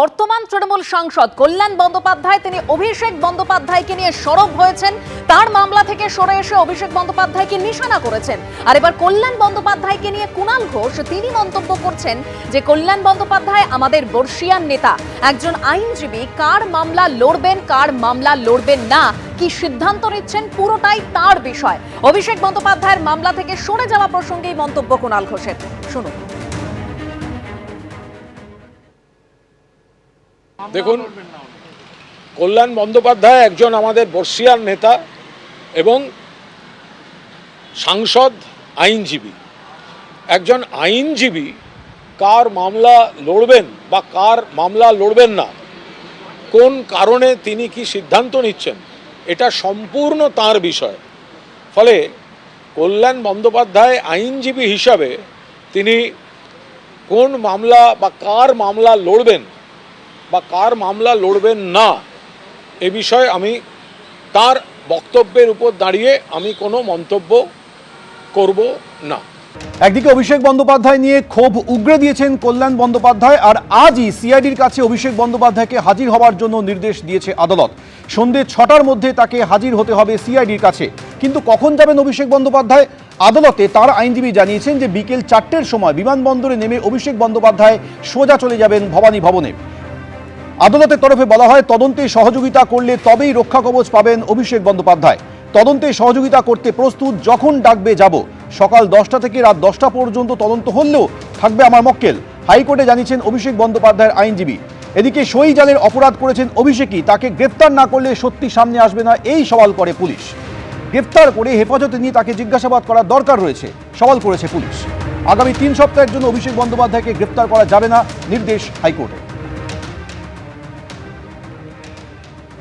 বর্তমান তৃণমূল সাংসদ কল্যাণ বন্দ্যোপাধ্যায় তিনি অভিষেক বন্দ্যোপাধ্যায়কে নিয়ে সরব হয়েছেন। তার মামলা থেকে সরে এসে অভিষেক বন্দ্যোপাধ্যায়কে নিশানা করেছেন। আর এবার কল্যাণ বন্দ্যোপাধ্যায়কে নিয়ে কুণাল ঘোষ তিনি মন্তব্য করছেন যে কল্যাণ বন্দ্যোপাধ্যায় আমাদের বর্ষীয়ান নেতা, একজন আইনজীবী কার মামলা লড়বেন কার মামলা লড়বেন না কি সিদ্ধান্ত নিচ্ছেন পুরোটাই তার বিষয়। অভিষেক বন্দ্যোপাধ্যায়ের মামলা থেকে সরে যাওয়া প্রসঙ্গেই মন্তব্য কুণাল ঘোষের, শুনুন। দেখুন, কল্যাণ বন্দ্যোপাধ্যায় একজন আমাদের বর্ষীয়ান নেতা এবং সাংসদ আইনজীবী। একজন আইনজীবী কার মামলা লড়বেন বা কার মামলা লড়বেন না, কোন কারণে তিনি কি সিদ্ধান্ত নিচ্ছেন, এটা সম্পূর্ণ তার বিষয়। ফলে কল্যাণ বন্দ্যোপাধ্যায় আইনজীবী হিসাবে তিনি কোন মামলা বা কার মামলা লড়বেন বা কার মামলা লড়বেন না এ বিষয়ে আমি তার বক্তব্যের উপর দাঁড়িয়ে আমি কোনো মন্তব্য করব না। একদিকে অভিষেক বন্দ্যোপাধ্যায় নিয়ে ক্ষোভ উগরে দিয়েছেন কল্যাণ বন্দ্যোপাধ্যায়, আর আজই সিআইডির কাছে অভিষেক বন্দ্যোপাধ্যায়কে হাজির হওয়ার জন্য নির্দেশ দিয়েছে আদালত। সন্ধ্যে ৬টার মধ্যে তাকে হাজির হতে হবে সিআইডির কাছে। কিন্তু কখন যাবেন অভিষেক বন্দ্যোপাধ্যায়? আদালতে তার আইনজীবী জানিয়েছেন যে বিকেল ৪টের সময় বিমানবন্দরে নেমে অভিষেক বন্দ্যোপাধ্যায় সোজা চলে যাবেন ভবানী ভবনে। আদালতের তরফে বলা হয়, তদন্তে সহযোগিতা করলে তবেই রক্ষা কবচ পাবেন অভিষেক বন্দ্যোপাধ্যায়। তদন্তে সহযোগিতা করতে প্রস্তুত, যখন ডাকবে যাব। সকাল 10টা থেকে রাত 10টা পর্যন্ত তদন্ত হলেও থাকবে আমার মক্কেল, হাইকোর্টে জানিয়েছেন অভিষেক বন্দ্যোপাধ্যায়ের আইনজীবী। এদিকে সই জালের অপরাধ করেছেন অভিষেকই, তাকে গ্রেফতার না করলে সত্যি সামনে আসবে না এই সওয়াল করে পুলিশ। গ্রেফতার করে হেফাজতে নিয়ে তাকে জিজ্ঞাসাবাদ করার দরকার রয়েছে, সওয়াল করেছে পুলিশ। আগামী 3 সপ্তাহের জন্য অভিষেক বন্দ্যোপাধ্যায়কে গ্রেফতার করা যাবে না, নির্দেশ হাইকোর্টের।